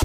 Hey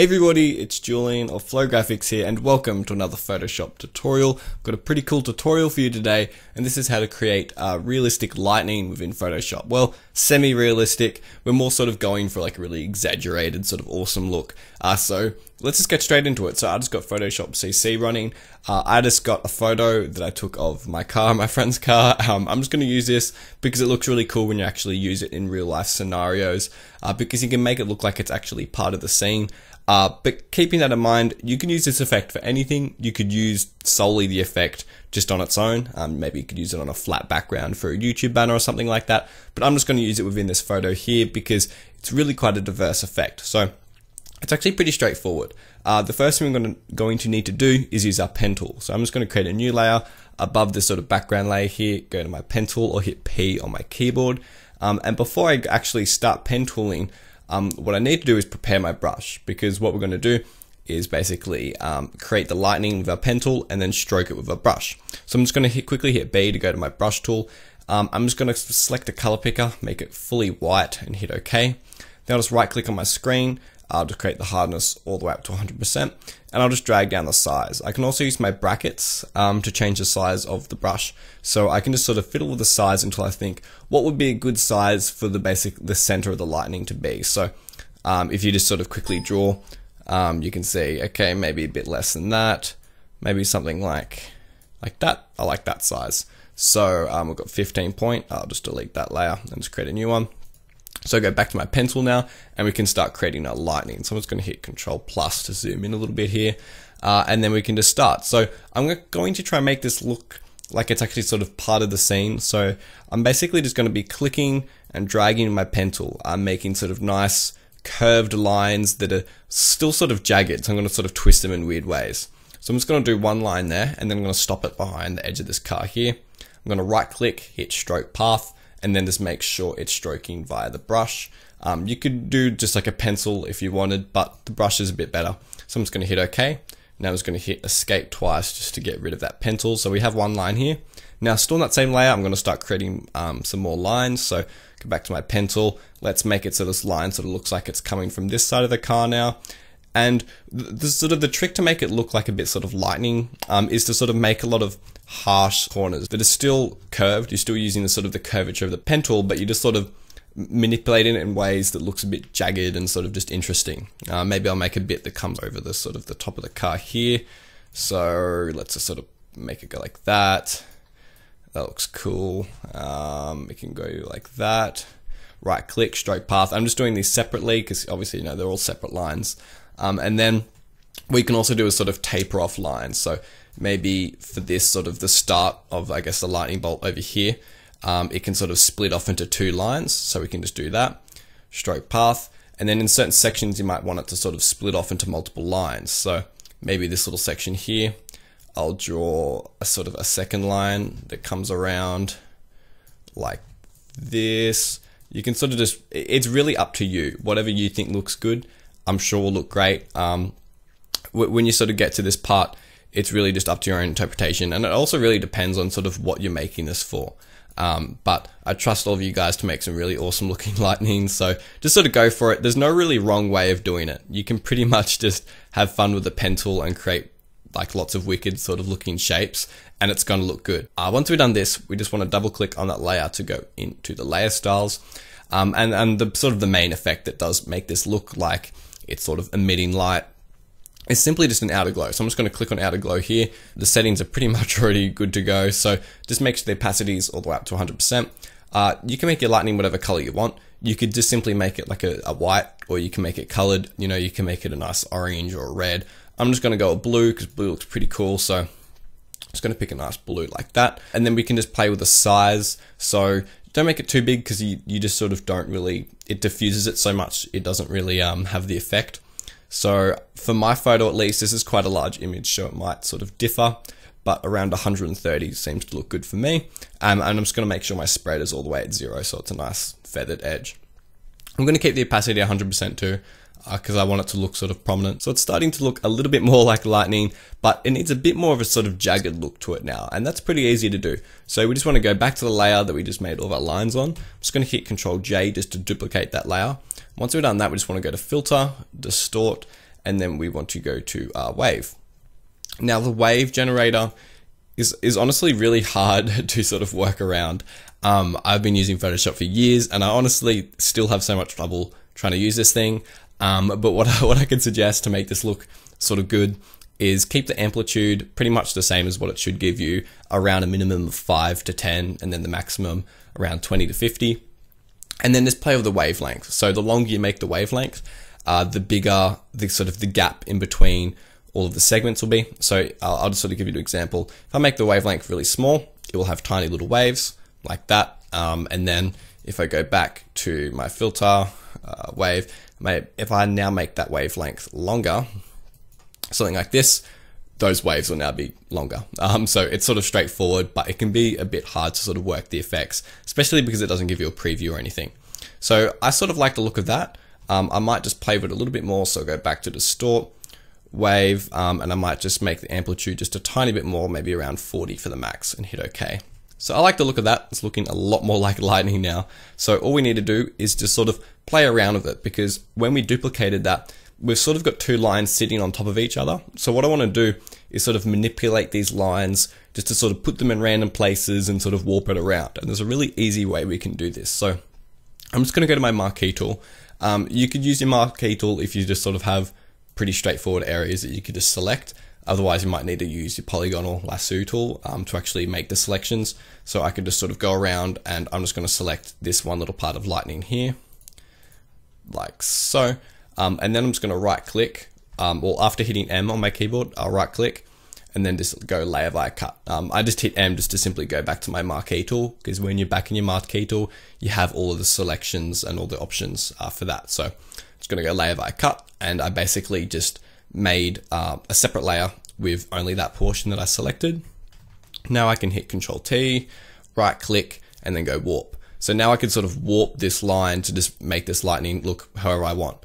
everybody, it's Julian of Flow Graphics here, and welcome to another Photoshop tutorial. I've got a pretty cool tutorial for you today, and this is how to create realistic lightning within Photoshop. Well, semi-realistic. We're more sort of going for like a really exaggerated sort of awesome look. So let's just get straight into it. So I just got Photoshop CC running. I just got a photo that I took of my car, my friend's car. I'm just going to use this because it looks really cool when you actually use it in real life scenarios, because you can make it look like it's actually part of the scene. But keeping that in mind, you can use this effect for anything. You could use solely the effect just on its own. Maybe you could use it on a flat background for a YouTube banner or something like that. But I'm just going to use it within this photo here because it's really quite a diverse effect. So it's actually pretty straightforward. The first thing we're going to need to do is use our pen tool. So I'm just going to create a new layer above this sort of background layer here. Go to my pen tool or hit P on my keyboard. And before I actually start pen tooling, what I need to do is prepare my brush, because what we're going to do is basically create the lightning with our pen tool and then stroke it with a brush. So I'm just going to quickly hit B to go to my brush tool. I'm just going to select a color picker, make it fully white and hit OK. Then I'll just right click on my screen. I'll just create the hardness all the way up to 100%, and I'll just drag down the size. I can also use my brackets to change the size of the brush. So I can just sort of fiddle with the size until I think what would be a good size for the center of the lightning to be. So if you just sort of quickly draw, you can see, okay, maybe a bit less than that, maybe something like that. I like that size. So we've got 15 point. I'll just delete that layer and just create a new one. So go back to my pencil now, and we can start creating our lightning. So I'm just going to hit Control Plus to zoom in a little bit here, and then we can just start. So I'm going to try and make this look like it's actually sort of part of the scene. So I'm basically just going to be clicking and dragging my pen tool. I'm making sort of nice curved lines that are still sort of jagged. So I'm going to sort of twist them in weird ways. So I'm just going to do one line there, and then I'm going to stop it behind the edge of this car here. I'm going to right click, hit Stroke Path, and then just make sure it's stroking via the brush. You could do just like a pencil if you wanted, but the brush is a bit better. So I'm just going to hit OK. Now I'm just going to hit Escape twice just to get rid of that pen tool. So we have one line here. Now still in that same layer, I'm going to start creating some more lines. So go back to my pen tool. Let's make it so this line sort of looks like it's coming from this side of the car now. And the trick to make it look like a bit sort of lightning is to sort of make a lot of harsh corners that are still curved. You're still using the curvature of the pen tool, but you're just sort of manipulating it in ways that looks a bit jagged and sort of just interesting. Maybe I'll make a bit that comes over the sort of the top of the car here. So let's just sort of make it go like that. That looks cool. We can go like that. Right click, stroke path. I'm just doing these separately because obviously, they're all separate lines. And then we can also do a sort of taper off line. So maybe for this sort of the start of, I guess, the lightning bolt over here, it can sort of split off into two lines. So we can just do that, stroke path. And then in certain sections, you might want it to sort of split off into multiple lines. So maybe this little section here, I'll draw a sort of a second line that comes around like this. You can sort of just, it's really up to you. Whatever you think looks good, I'm sure will look great. When you sort of get to this part, it's really just up to your own interpretation. And it also really depends on sort of what you're making this for. But I trust all of you guys to make some really awesome looking lightning. So just sort of go for it. There's no really wrong way of doing it. You can pretty much just have fun with the pen tool and create like lots of wicked sort of looking shapes, and it's going to look good. Once we've done this, we just want to double click on that layer to go into the layer styles. And the sort of the main effect that does make this look like it's sort of emitting light is simply just an outer glow. So I'm just going to click on outer glow here. The settings are pretty much already good to go. So just make sure the opacity is all the way up to 100%. You can make your lightning whatever color you want. You could just simply make it like a white, or you can make it colored. You can make it a nice orange or a red. I'm just going to go with blue because blue looks pretty cool. So I'm just going to pick a nice blue like that. And then we can just play with the size. So don't make it too big because you just sort of don't really, it diffuses it so much, it doesn't really have the effect. So for my photo at least, this is quite a large image, so it might sort of differ, but around 130 seems to look good for me. And I'm just going to make sure my spread is all the way at 0, so it's a nice feathered edge. I'm going to keep the opacity 100% too. because I want it to look sort of prominent. So it's starting to look a little bit more like lightning, but it needs a bit more of a sort of jagged look to it now, and that's pretty easy to do. So we just want to go back to the layer that we just made all of our lines on. I'm just going to hit Control J just to duplicate that layer. Once we've done that, we just want to go to Filter, Distort, and then we want to go to Wave. Now the wave generator is honestly really hard to sort of work around. I've been using Photoshop for years, and I honestly still have so much trouble trying to use this thing. But what I can suggest to make this look sort of good is keep the amplitude pretty much the same as what it should give you, around a minimum of 5 to 10, and then the maximum around 20 to 50. And then just play with the wavelength. So the longer you make the wavelength, the bigger the sort of the gap in between all of the segments will be. So I'll just sort of give you an example. If I make the wavelength really small, it will have tiny little waves like that. And then if I go back to my filter, wave, if I now make that wavelength longer, something like this, those waves will now be longer. So it's sort of straightforward, but it can be a bit hard to sort of work the effects, especially because it doesn't give you a preview or anything. So I sort of like the look of that. I might just play with it a little bit more. So I'll go back to Distort, Wave, and I might just make the amplitude just a tiny bit more, maybe around 40 for the max, and hit OK. So I like the look of that. It's looking a lot more like lightning now. So all we need to do is just sort of play around with it, because when we duplicated that, we've sort of got two lines sitting on top of each other. So what I want to do is sort of manipulate these lines just to sort of put them in random places and sort of warp it around. And there's a really easy way we can do this. So I'm just going to go to my marquee tool. You could use your marquee tool if you just sort of have pretty straightforward areas that you could just select. Otherwise, you might need to use your polygonal lasso tool to actually make the selections. So I could just sort of go around, and I'm just going to select this one little part of lightning here, like so. And then I'm just going to right click, well, after hitting M on my keyboard, I'll right click and then just go layer via cut. I just hit M just to simply go back to my marquee tool, because when you're back in your marquee tool, you have all of the selections and all the options for that. So I'm just going to go layer via cut, and I basically just made a separate layer with only that portion that I selected. Now I can hit Control T, right click, and then go warp. So now I can sort of warp this line to just make this lightning look however I want.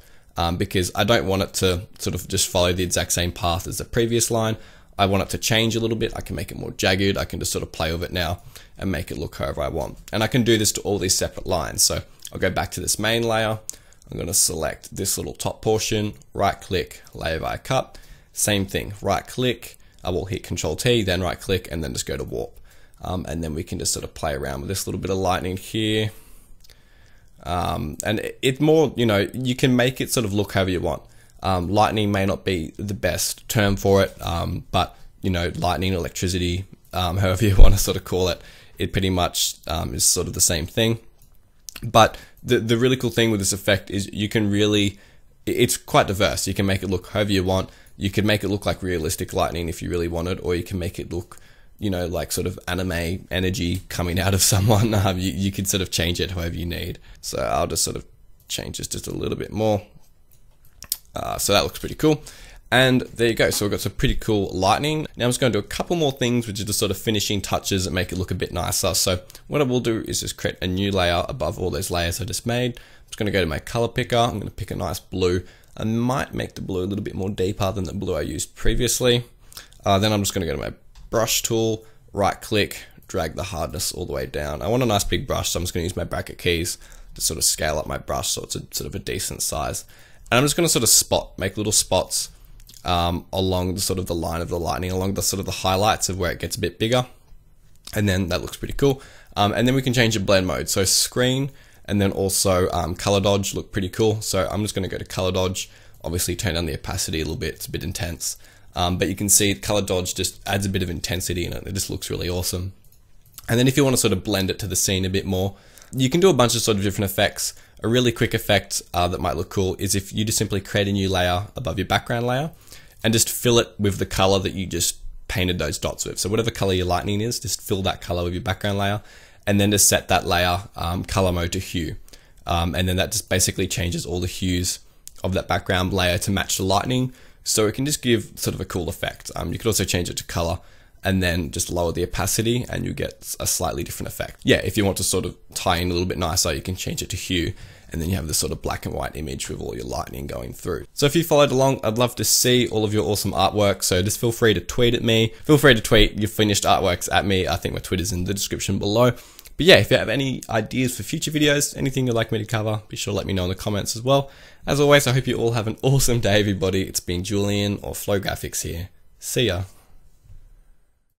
Because I don't want it to sort of just follow the exact same path as the previous line. I want it to change a little bit. I can make it more jagged. I can just sort of play with it now and make it look however I want. And I can do this to all these separate lines. So I'll go back to this main layer. I'm going to select this little top portion, right click, layer via cut. Same thing, right click. I will hit Control T, then right click, and then just go to warp. And then we can just sort of play around with this little bit of lightning here. And it's more, you know, you can make it sort of look however you want. Lightning may not be the best term for it, but you know, lightning, electricity, however you want to sort of call it, it pretty much is sort of the same thing. But the really cool thing with this effect is you can really, it's quite diverse. You can make it look however you want. You can make it look like realistic lightning if you really wanted, or you can make it look, you know, like sort of anime energy coming out of someone. You can sort of change it however you need. So I'll just sort of change this just a little bit more. So that looks pretty cool. And there you go. So we've got some pretty cool lightning. Now I'm just going to do a couple more things, which are just sort of finishing touches that make it look a bit nicer. So what I will do is just create a new layer above all those layers I just made. I'm just going to go to my color picker. I'm going to pick a nice blue. I might make the blue a little bit more deeper than the blue I used previously. Then I'm just going to go to my brush tool, right click, drag the hardness all the way down. I want a nice big brush, so I'm just going to use my bracket keys to sort of scale up my brush so it's a sort of a decent size. And I'm just going to sort of make little spots along the sort of the line of the lightning, along the sort of the highlights of where it gets a bit bigger. And then that looks pretty cool. And then we can change the blend mode. So screen and then also color dodge look pretty cool. So I'm just going to go to color dodge, obviously turn down the opacity a little bit. It's a bit intense. But you can see color dodge just adds a bit of intensity in it. It just looks really awesome. And then if you want to sort of blend it to the scene a bit more, you can do a bunch of sort of different effects. A really quick effect that might look cool is if you just simply create a new layer above your background layer and just fill it with the color that you just painted those dots with. So whatever color your lightning is, just fill that color with your background layer and then just set that layer color mode to hue. And then that just basically changes all the hues of that background layer to match the lightning. So it can just give sort of a cool effect. You could also change it to color and then just lower the opacity and you get a slightly different effect. Yeah, if you want to sort of tie in a little bit nicer, you can change it to hue and then you have this sort of black and white image with all your lightning going through. So if you followed along, I'd love to see all of your awesome artwork, so just feel free to tweet at me. Feel free to tweet your finished artworks at me. I think my Twitter's in the description below. But yeah, if you have any ideas for future videos, anything you'd like me to cover, be sure to let me know in the comments as well. As always, I hope you all have an awesome day, everybody. It's been Julian or Flow Graphics here. See ya.